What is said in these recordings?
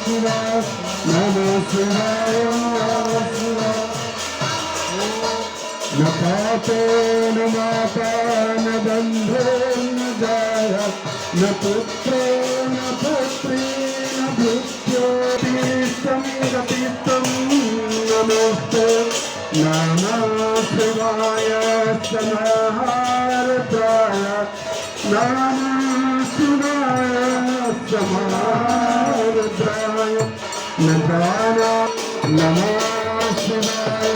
Shiva, Namah Shivaya, Namah Shivaya. न पापो न माता न बंधो न जाया न पुत्रो न पुत्री न भृत्यो तीर्थं गतिस्थं नमस्ते नमः शिवाय समाहारत्राय नमः शिवाय समाहारत्राय नमः शिवाय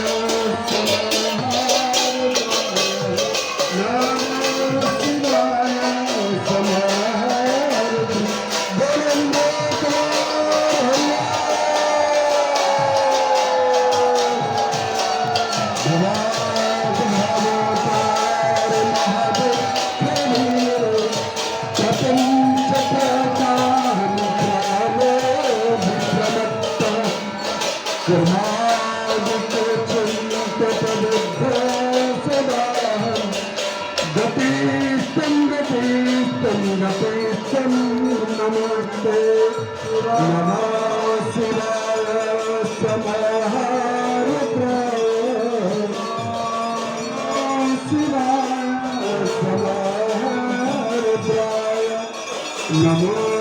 Namaste, Namah Shivaya, Samaharatraya, Namah Shivaya, Samaharatraya, Namah